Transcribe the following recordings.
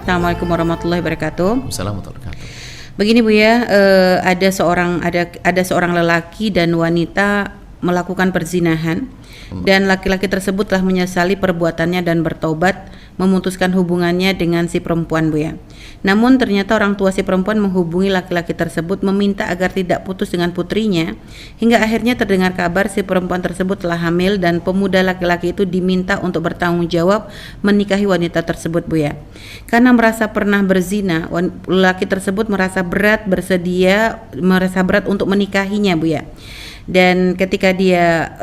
Assalamualaikum warahmatullahi wabarakatuh. Assalamualaikum warahmatullahi wabarakatuh. Begini Bu ya, ada seorang lelaki dan wanita melakukan perzinahan dan laki-laki tersebut telah menyesali perbuatannya dan bertaubat memutuskan hubungannya dengan si perempuan Bu ya. Namun ternyata orang tua si perempuan menghubungi laki-laki tersebut meminta agar tidak putus dengan putrinya, hingga akhirnya terdengar kabar si perempuan tersebut telah hamil dan pemuda laki-laki itu diminta untuk bertanggung jawab menikahi wanita tersebut Bu ya. Karena merasa pernah berzina, laki tersebut merasa berat untuk menikahinya Bu ya. Dan ketika dia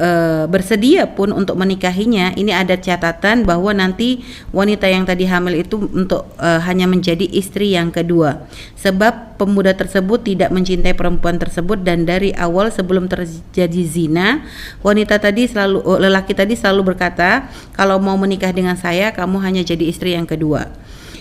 bersedia pun untuk menikahinya, ini ada catatan bahwa nanti wanita yang tadi hamil itu untuk hanya menjadi istri yang kedua, sebab pemuda tersebut tidak mencintai perempuan tersebut, dan dari awal sebelum terjadi zina, lelaki tadi selalu berkata, kalau mau menikah dengan saya kamu hanya jadi istri yang kedua.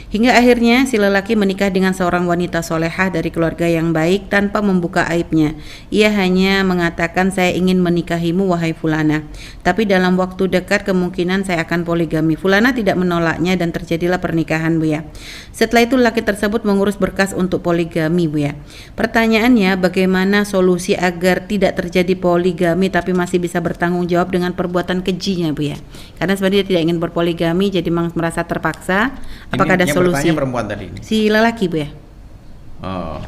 Hingga akhirnya si lelaki menikah dengan seorang wanita solehah dari keluarga yang baik tanpa membuka aibnya. Ia hanya mengatakan, saya ingin menikahimu wahai Fulana, tapi dalam waktu dekat kemungkinan saya akan poligami. Fulana tidak menolaknya dan terjadilah pernikahan Bu ya. Setelah itu lelaki tersebut mengurus berkas untuk poligami Bu ya. Pertanyaannya, bagaimana solusi agar tidak terjadi poligami tapi masih bisa bertanggung jawab dengan perbuatan kejinya Bu ya? Karena sebenarnya dia tidak ingin berpoligami, jadi merasa terpaksa. Apakah ada solusi? Perempuan tadi ini. Si lelaki Bu ya. Oh.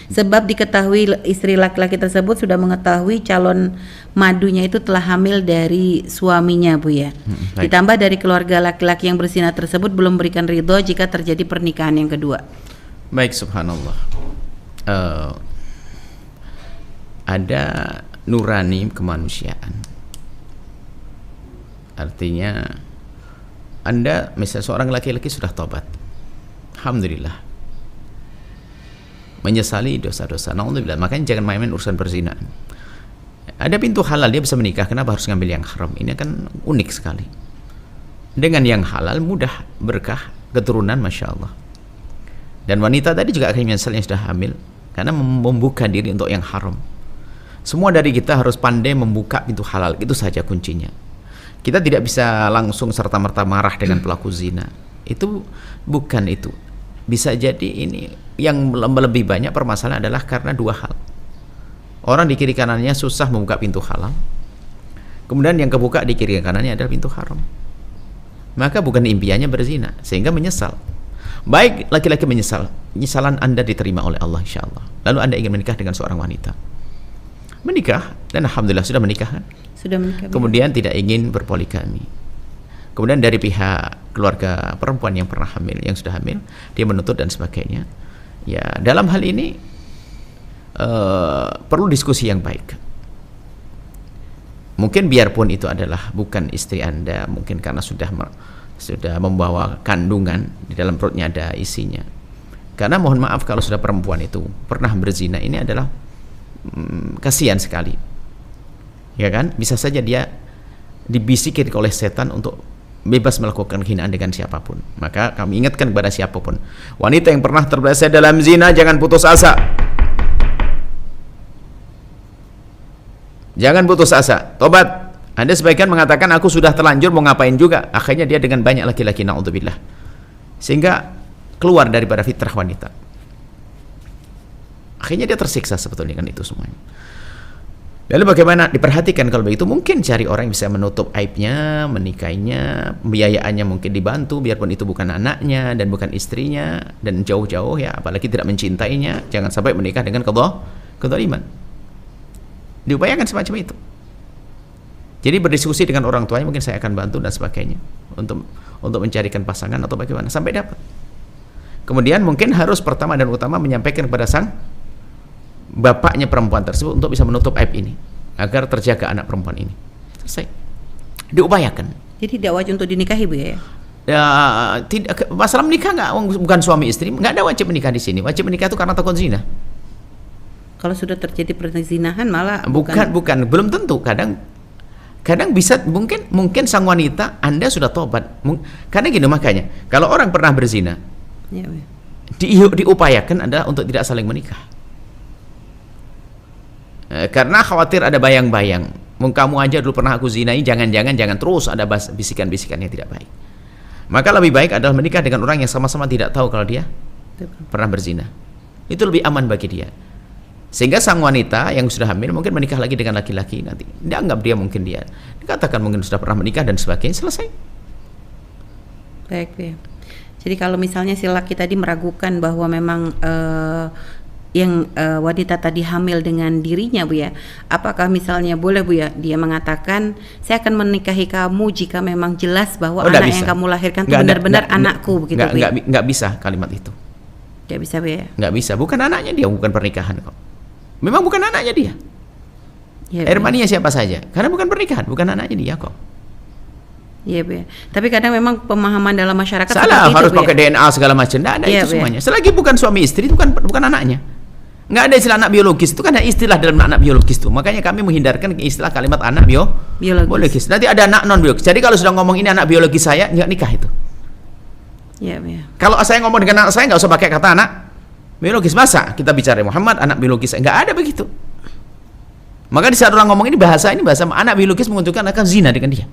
Sebab diketahui istri laki-laki tersebut sudah mengetahui calon madunya itu telah hamil dari suaminya Bu ya. Ditambah dari keluarga laki-laki yang berzina tersebut belum berikan ridho jika terjadi pernikahan yang kedua. Baik, subhanallah. Ada nurani kemanusiaan. Artinya Anda misalnya seorang laki-laki sudah tobat, alhamdulillah, menyesali dosa-dosa, naudzubillah, makanya jangan main-main urusan perzinahan. Ada pintu halal, dia bisa menikah, kenapa harus ngambil yang haram? Ini kan unik sekali. Dengan yang halal mudah, berkah, keturunan, masya Allah. Dan wanita tadi juga akan menyesal yang sudah hamil karena membuka diri untuk yang haram. Semua dari kita harus pandai membuka pintu halal, itu saja kuncinya. Kita tidak bisa langsung serta-merta marah dengan pelaku zina. Itu bukan itu. Bisa jadi ini yang lebih banyak permasalahan adalah karena dua hal. Orang di kiri kanannya susah membuka pintu halal, kemudian yang kebuka di kiri kanannya adalah pintu haram. Maka bukan impiannya berzina, sehingga menyesal. Baik, laki-laki menyesal, penyesalan Anda diterima oleh Allah insyaAllah. Lalu Anda ingin menikah dengan seorang wanita, menikah, dan alhamdulillah sudah menikah kan? Sudah menikah. Kemudian tidak ingin berpoligami. Kemudian dari pihak keluarga perempuan yang pernah hamil, yang sudah hamil, dia menuntut dan sebagainya. Ya, dalam hal ini perlu diskusi yang baik. Mungkin biarpun itu adalah bukan istri Anda, mungkin karena sudah membawa kandungan, di dalam perutnya ada isinya. Karena mohon maaf kalau sudah perempuan itu pernah berzina, ini adalah kasihan sekali. Ya kan, bisa saja dia dibisikin oleh setan untuk bebas melakukan hinaan dengan siapapun. Maka kami ingatkan kepada siapapun, wanita yang pernah terpeleset dalam zina, jangan putus asa. Jangan putus asa, tobat. Anda sebaiknya mengatakan, aku sudah terlanjur, mau ngapain juga. Akhirnya dia dengan banyak laki-laki, na'udzubillah, sehingga keluar daripada fitrah wanita. Akhirnya dia tersiksa sebetulnya dengan itu semuanya. Lalu bagaimana? Diperhatikan kalau begitu, mungkin cari orang yang bisa menutup aibnya, menikahinya, pembiayaannya mungkin dibantu, biarpun itu bukan anaknya dan bukan istrinya, dan jauh-jauh ya, apalagi tidak mencintainya, jangan sampai menikah dengan kezaliman. Diupayakan semacam itu. Jadi berdiskusi dengan orang tuanya, mungkin saya akan bantu dan sebagainya untuk mencarikan pasangan atau bagaimana sampai dapat. Kemudian mungkin harus pertama dan utama menyampaikan kepada sang bapaknya perempuan tersebut untuk bisa menutup aib ini agar terjaga anak perempuan ini. Selesai. Diupayakan. Jadi tidak wajib untuk dinikahi Bu ya? Ya, tidak, masalah menikah bukan suami istri, nggak ada wajib menikah di sini. Wajib menikah itu karena takut zina. Kalau sudah terjadi perzinahan malah bukan, belum tentu. Kadang bisa, mungkin sang wanita, Anda sudah tobat. Karena gini, makanya kalau orang pernah berzina, ya, diupayakan adalah untuk tidak saling menikah. Karena khawatir ada bayang-bayang, kamu aja dulu pernah aku zinai, jangan terus ada bisikan-bisikan yang tidak baik. Maka lebih baik adalah menikah dengan orang yang sama-sama tidak tahu kalau dia pernah berzina. Itu lebih aman bagi dia. Sehingga sang wanita yang sudah hamil mungkin menikah lagi dengan laki-laki nanti. Dianggap dia mungkin dia dikatakan mungkin sudah pernah menikah dan sebagainya, selesai. Baik, Bu ya. Jadi kalau misalnya si laki tadi meragukan bahwa memang wanita tadi hamil dengan dirinya, Bu ya, apakah misalnya boleh, Bu ya, dia mengatakan saya akan menikahi kamu jika memang jelas bahwa anak yang kamu lahirkan itu benar-benar anakku, begitu, Bu ya? Nggak bisa kalimat itu. Nggak bisa, Bu ya? Nggak bisa, bukan anaknya dia, bukan pernikahan kok. Memang bukan anaknya dia. Ya, Ermania siapa saja, karena bukan pernikahan, bukan anaknya dia kok. Iya, Bu ya. Tapi kadang memang pemahaman dalam masyarakat salah, seperti harus itu, pakai DNA segala macam. Nggak ada itu semuanya. Selagi bukan suami istri itu bukan anaknya. Nggak ada istilah anak biologis, itu kan ada istilah dalam anak biologis itu. Makanya kami menghindarkan istilah kalimat anak biologis. Nanti ada anak non biologis. Jadi kalau sudah ngomong ini anak biologis saya, nggak nikah itu. Iya, ya. Kalau saya ngomong dengan anak saya, nggak usah pakai kata anak biologis. Masa kita bicara Muhammad anak biologis, nggak ada begitu. Maka di saat orang ngomong ini bahasa anak biologis menunjukkan akan zina dengan dia.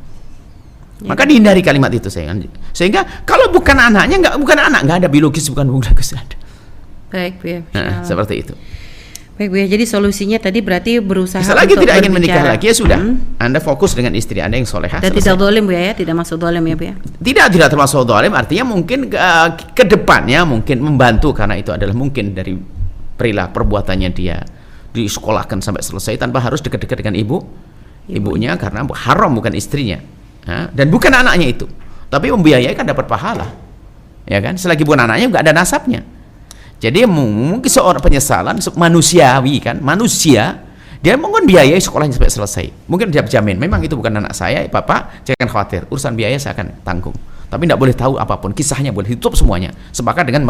Maka dihindari kalimat itu, sehingga kalau bukan anaknya, bukan anak, nggak ada biologis, bukan biologis, ada. Baik, Bu ya. Seperti itu. Baik, Bu ya. Jadi solusinya tadi berarti berusaha selagi tidak ingin menikah lagi, ya sudah. Anda fokus dengan istri Anda yang solehah. Dan tidak zalim, Bu ya, tidak masuk zalim ya, Bu ya. Tidak termasuk zalim, artinya mungkin ke depannya mungkin membantu, karena itu adalah mungkin dari perilaku perbuatannya dia disekolahkan sampai selesai tanpa harus dekat-dekat dengan ibunya, karena haram bukan istrinya. Dan bukan anaknya itu, tapi membiayai kan dapat pahala, ya kan? Selagi bukan anaknya nggak ada nasabnya. Jadi mungkin seorang penyesalan manusiawi kan, manusia dia mungkin biayai sekolahnya sampai selesai. Mungkin dia jamin, memang itu bukan anak saya, Bapak jangan khawatir, urusan biaya saya akan tanggung. Tapi tidak boleh tahu apapun, kisahnya boleh ditutup semuanya. Sepakat dengan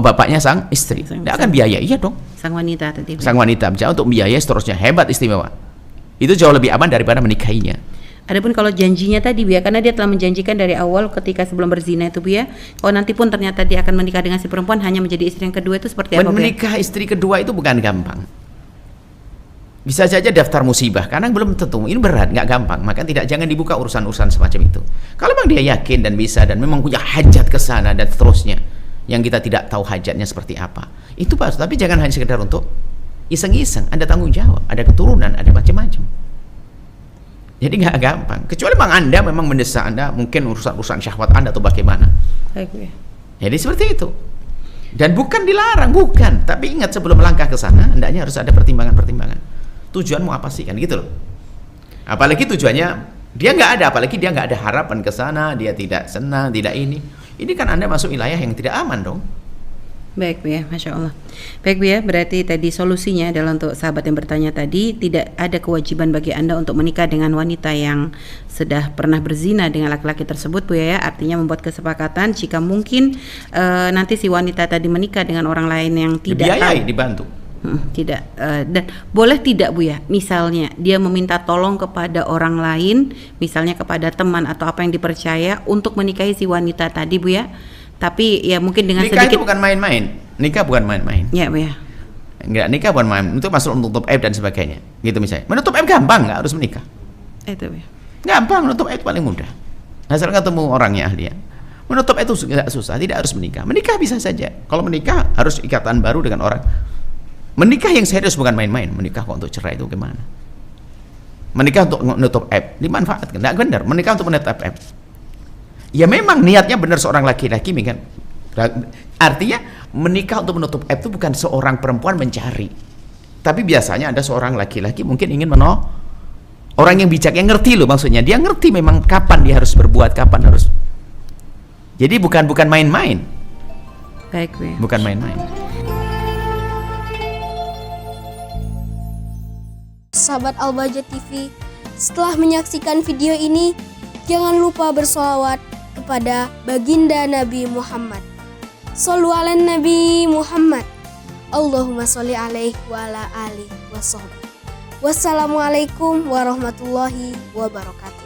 bapaknya sang istri, tidak akan biaya, iya dong. Sang wanita tadi. Sang wanita bicara untuk biaya seterusnya, hebat, istimewa. Itu jauh lebih aman daripada menikahinya. Adapun kalau janjinya tadi, Bu ya, karena dia telah menjanjikan dari awal ketika sebelum berzina itu, Bu ya, kalau nanti pun ternyata dia akan menikah dengan si perempuan hanya menjadi istri yang kedua, itu seperti apa, Bu? Menikah istri kedua itu bukan gampang. Bisa saja daftar musibah, karena belum tentu, ini berat, nggak gampang. Maka jangan dibuka urusan-urusan semacam itu. Kalau memang dia yakin dan bisa dan memang punya hajat ke sana dan seterusnya, yang kita tidak tahu hajatnya seperti apa, itu bagus. Tapi jangan hanya sekedar untuk iseng-iseng. Ada tanggung jawab, ada keturunan, ada macam-macam. Jadi nggak gampang. Kecuali memang Anda memang mendesak, Anda mungkin urusan syahwat Anda atau bagaimana. Baik, ya. Jadi seperti itu. Dan bukan dilarang, bukan. Tapi ingat, sebelum melangkah ke sana, hendaknya harus ada pertimbangan-pertimbangan. Tujuanmu apa sih, kan gitu loh. Apalagi tujuannya dia nggak ada, apalagi dia nggak ada harapan ke sana, dia tidak senang, tidak ini. Ini kan Anda masuk wilayah yang tidak aman dong. Baik, Bu ya, Masya Allah. Baik, Bu ya, berarti tadi solusinya adalah untuk sahabat yang bertanya tadi, tidak ada kewajiban bagi Anda untuk menikah dengan wanita yang sudah pernah berzina dengan laki-laki tersebut, Bu ya. Artinya membuat kesepakatan jika mungkin nanti si wanita tadi menikah dengan orang lain yang tidak dibiayai, dibantu. Tidak, dan boleh tidak, Bu ya, misalnya dia meminta tolong kepada orang lain, misalnya kepada teman atau apa yang dipercaya untuk menikahi si wanita tadi, Bu ya. Tapi ya mungkin dengan nikah sedikit, itu bukan main-main. Nikah bukan main-main. Ya, Bu ya. Enggak, nikah bukan main. Untuk masuk menutup aib dan sebagainya. Gitu misalnya. Menutup aib gampang, nggak harus menikah. Itu, Bu ya. Gampang, menutup aib paling mudah. Asal ketemu orangnya ahli. Menutup aib itu nggak susah, tidak harus menikah. Menikah bisa saja. Kalau menikah harus ikatan baru dengan orang. Menikah yang serius bukan main-main. Menikah kok untuk cerai itu gimana? Menikah untuk menutup aib, dimanfaatkan. Nggak benar, menikah untuk menutup aib. Ya memang niatnya benar seorang laki-laki, kan? Artinya menikah untuk menutup aib itu bukan seorang perempuan mencari, tapi biasanya ada seorang laki-laki mungkin ingin orang yang bijak, yang ngerti loh, maksudnya dia ngerti memang kapan dia harus berbuat, kapan harus. Jadi bukan main-main. Baik, Bu. Bukan main-main. Sahabat Al-Bahjah TV, setelah menyaksikan video ini, jangan lupa bersolawat kepada baginda Nabi Muhammad. Shollu ala Nabi Muhammad. Allahumma sholli alaihi wa ala alihi wa sahbihi. Wassalamualaikum warahmatullahi wabarakatuh.